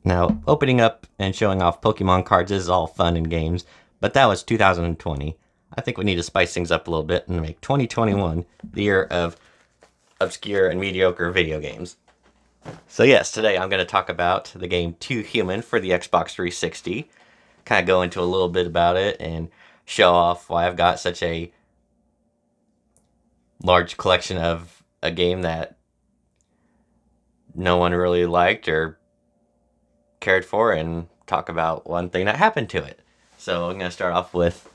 Now, opening up and showing off Pokemon cards is all fun and games, but that was 2020. I think we need to spice things up a little bit and make 2021 the year of obscure and mediocre video games. So yes, today I'm going to talk about the game Too Human for the Xbox 360, kind of go into a little bit about it and show off why I've got such a large collection of a game that no one really liked or cared for, and talk about one thing that happened to it. So I'm going to start off with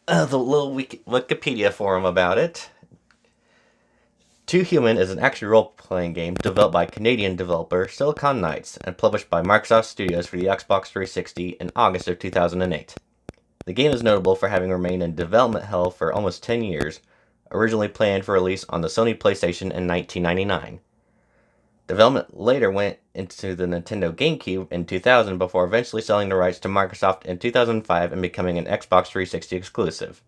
the little Wikipedia forum about it. Too Human is an action role-playing game developed by Canadian developer Silicon Knights and published by Microsoft Studios for the Xbox 360 in August of 2008. The game is notable for having remained in development hell for almost 10 years, originally planned for release on the Sony PlayStation in 1999. Development later went into the Nintendo GameCube in 2000 before eventually selling the rights to Microsoft in 2005 and becoming an Xbox 360 exclusive.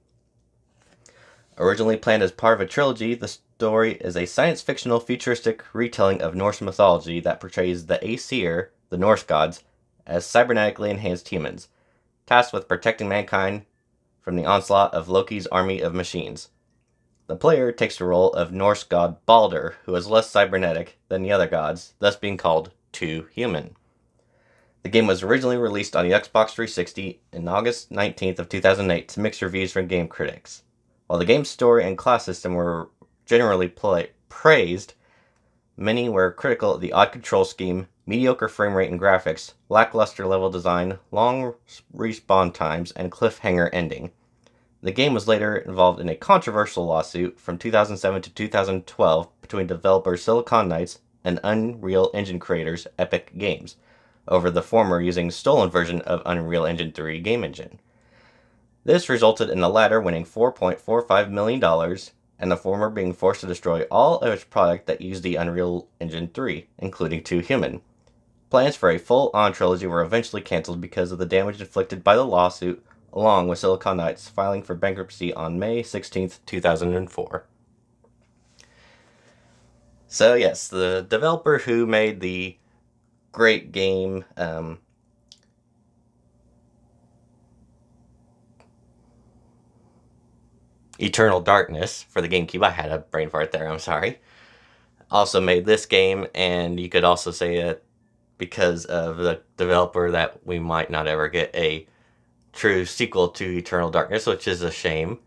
Originally planned as part of a trilogy, the story is a science-fictional futuristic retelling of Norse mythology that portrays the Aesir, the Norse gods, as cybernetically enhanced humans, tasked with protecting mankind from the onslaught of Loki's army of machines. The player takes the role of Norse god Balder, who is less cybernetic than the other gods, thus being called Too Human. The game was originally released on the Xbox 360 on August 19th of 2008 to mixed reviews from game critics. While the game's story and class system were generally praised, many were critical of the odd control scheme, mediocre frame rate and graphics, lackluster level design, long respawn times, and cliffhanger ending. The game was later involved in a controversial lawsuit from 2007 to 2012 between developers Silicon Knights and Unreal Engine creators Epic Games, over the former using stolen version of Unreal Engine 3 game engine. This resulted in the latter winning $4.45 million, and the former being forced to destroy all of its product that used the Unreal Engine 3, including Too Human. Plans for a full-on trilogy were eventually cancelled because of the damage inflicted by the lawsuit, along with Silicon Knights filing for bankruptcy on May 16, 2004. So yes, the developer who made the great game Eternal Darkness for the GameCube, I had a brain fart there, I'm sorry, also made this game, and you could also say that because of the developer that we might not ever get a true sequel to Eternal Darkness, which is a shame.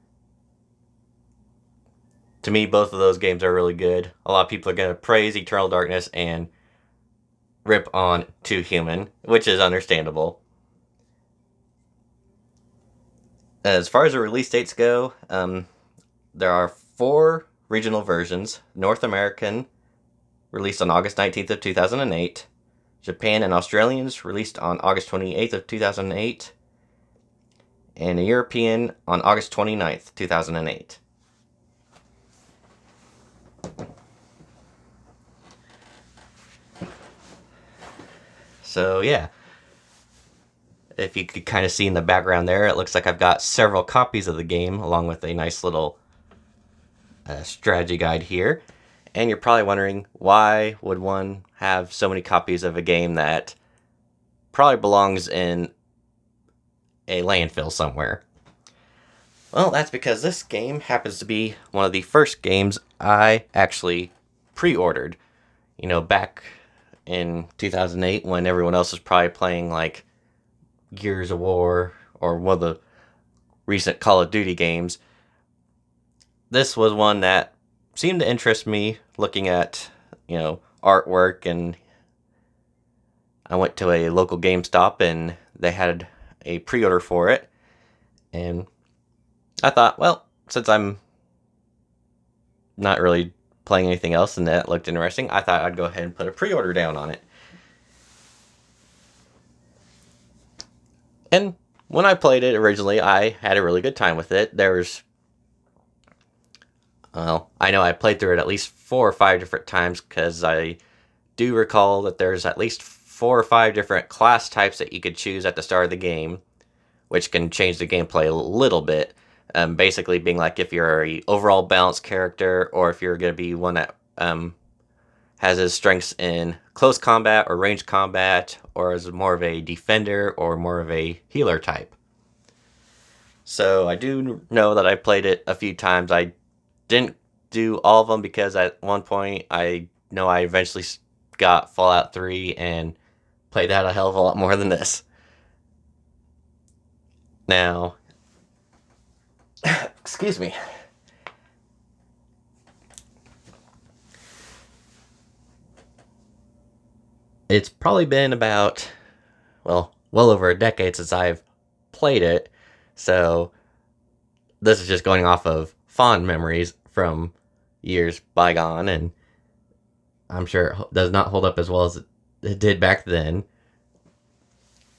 To me, both of those games are really good. A lot of people are going to praise Eternal Darkness and rip on Too Human, which is understandable. As far as the release dates go, there are 4 regional versions. North American, released on August 19th of 2008. Japan and Australians, released on August 28th of 2008. And a European on August 29th, 2008. So yeah, if you could kind of see in the background there, it looks like I've got several copies of the game along with a nice little strategy guide here. And you're probably wondering, why would one have so many copies of a game that probably belongs in a landfill somewhere? Well, that's because this game happens to be one of the first games I actually pre-ordered. You know, back in 2008 when everyone else was probably playing like Gears of War or one of the recent Call of Duty games. This was one that seemed to interest me, looking at, artwork, and I went to a local GameStop and they had a pre-order for it, and I thought, well, since I'm not really playing anything else and that looked interesting, I thought I'd go ahead and put a pre-order down on it. And when I played it originally, I had a really good time with it. I know I played through it at least 4 or 5 different times, because I do recall that there's at least 4 or 5 different class types that you could choose at the start of the game, which can change the gameplay a little bit. Basically being like if you're a overall balanced character, or if you're going to be one that has his strengths in close combat or range combat, or is more of a defender or more of a healer type. So I do know that I played it a few times. I didn't do all of them because at one point I know I eventually got Fallout 3 and played that a hell of a lot more than this. Now, excuse me. It's probably been about, well over a decade since I've played it, so this is just going off of fond memories from years bygone, and I'm sure it does not hold up as well as it did back then.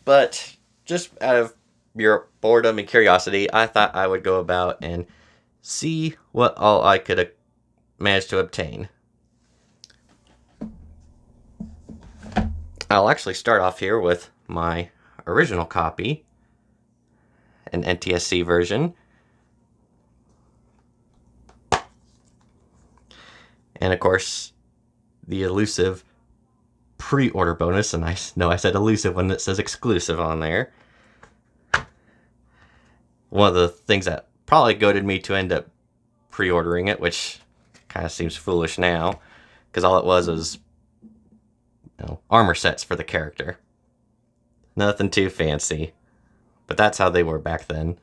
But just out of your boredom and curiosity, I thought I would go about and see what all I could manage to obtain. I'll actually start off here with my original copy, an NTSC version. And of course, the elusive pre-order bonus, and I know I said elusive when it says exclusive on there. One of the things that probably goaded me to end up pre-ordering it, which kind of seems foolish now, because all it was armor sets for the character. Nothing too fancy, but that's how they were back then.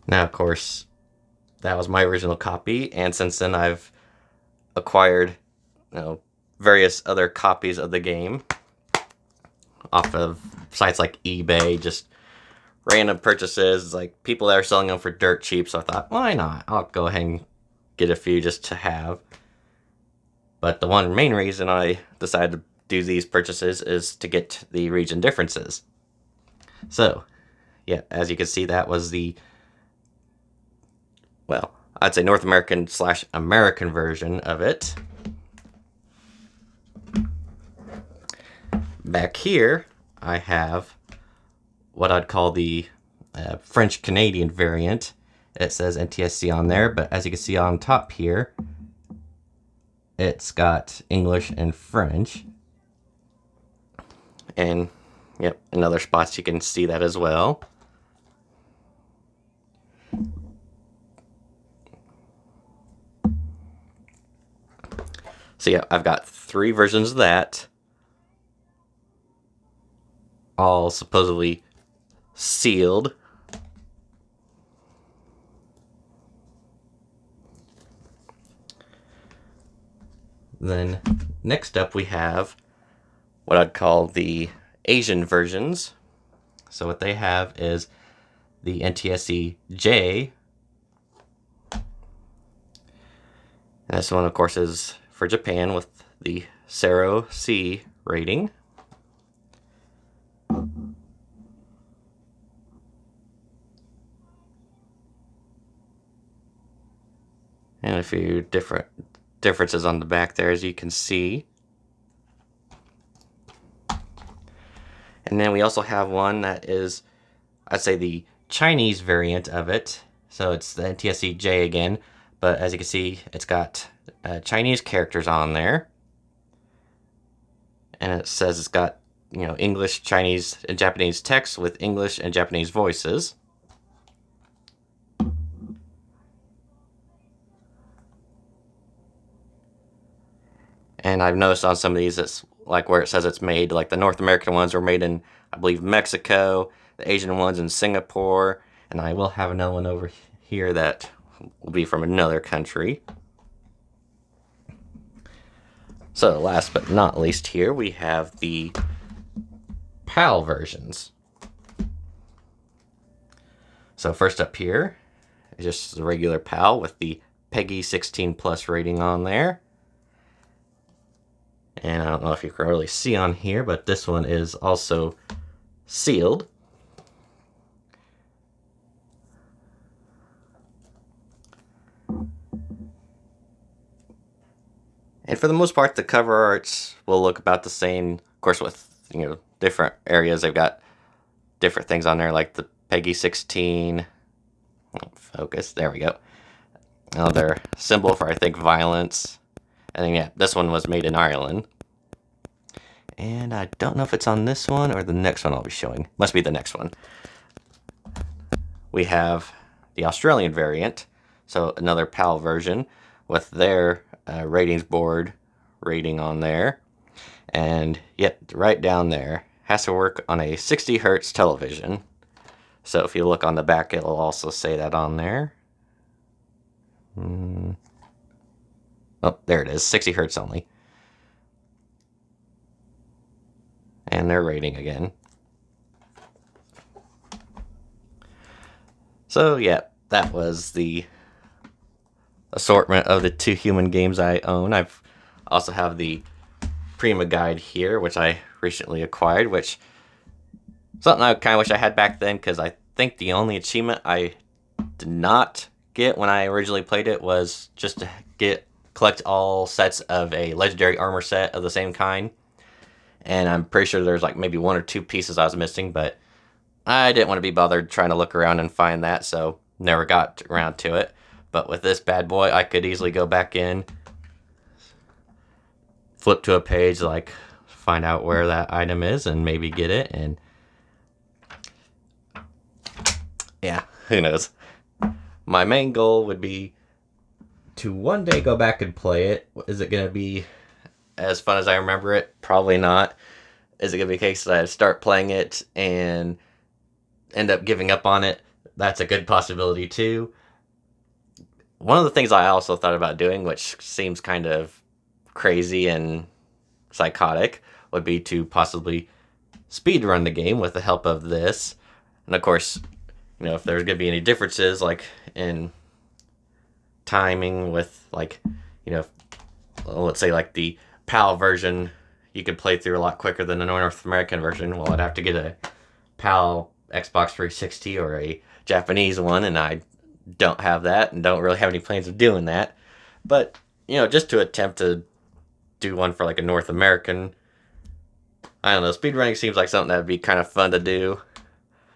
Now, of course, that was my original copy, and since then I've acquired, various other copies of the game off of sites like eBay, just random purchases, like people that are selling them for dirt cheap, so I thought, why not? I'll go ahead and get a few just to have. But the one main reason I decided to do these purchases is to get the region differences. So, yeah, as you can see, that was the, I'd say North American / American version of it. Back here, I have what I'd call the French-Canadian variant. It says NTSC on there, but as you can see on top here, it's got English and French. And, yep, in other spots you can see that as well. So yeah, I've got 3 versions of that, all supposedly sealed. Then next up we have what I'd call the Asian versions. So what they have is the NTSC J. And this one, of course, is for Japan with the Sero C rating. And a few differences on the back there, as you can see. And then we also have one that is, I'd say, the Chinese variant of it. So it's the NTSC J again, but as you can see, it's got Chinese characters on there. And it says it's got, English, Chinese, and Japanese text with English and Japanese voices. And I've noticed on some of these, it's like where it says it's made, like the North American ones were made in, I believe, Mexico, the Asian ones in Singapore, and I will have another one over here that will be from another country. So last but not least here, we have the PAL versions. So first up here is just the regular PAL with the PEGI 16+ rating on there. And I don't know if you can really see on here, but this one is also sealed. And for the most part, the cover arts will look about the same. Of course, with different areas, they've got different things on there, like the PEGI 16, Focus. There we go. Another symbol for, I think, violence. And then, yeah, this one was made in Ireland. And I don't know if it's on this one or the next one I'll be showing. Must be the next one. We have the Australian variant. So another PAL version with their ratings board rating on there. And yep, right down there. Has to work on a 60 hertz television. So if you look on the back, it'll also say that on there. Oh, there it is, 60 hertz only. And their rating again. So yeah, that was the assortment of the 2 human games I own. I've also have the Prima guide here, which I recently acquired, which something I kind of wish I had back then, because I think the only achievement I did not get when I originally played it was just to collect all sets of a legendary armor set of the same kind. And I'm pretty sure there's like maybe 1 or 2 pieces I was missing, but I didn't want to be bothered trying to look around and find that, so never got around to it. But with this bad boy, I could easily go back in, flip to a page, like find out where that item is and maybe get it, and yeah, who knows. My main goal would be to one day go back and play it. Is it going to be as fun as I remember it? Probably not. Is it going to be a case that I start playing it and end up giving up on it? That's a good possibility too. One of the things I also thought about doing, which seems kind of crazy and psychotic, would be to possibly speedrun the game with the help of this. And of course, you know, if there's going to be any differences, like in timing with, like, you know, let's say like the PAL version, you could play through a lot quicker than the North American version. Well, I'd have to get a PAL Xbox 360 or a Japanese one, and I don't have that and don't really have any plans of doing that. But, you know, just to attempt to do one for like a North American, I don't know, speedrunning seems like something that would be kind of fun to do.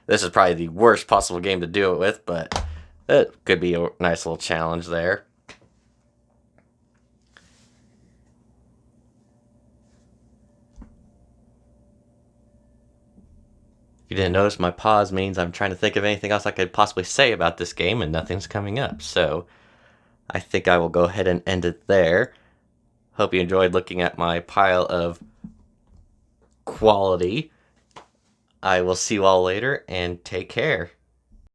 This is probably the worst possible game to do it with, but it could be a nice little challenge there. If you didn't notice, my pause means I'm trying to think of anything else I could possibly say about this game, and nothing's coming up. So I think I will go ahead and end it there. Hope you enjoyed looking at my pile of quality. I will see you all later, and take care.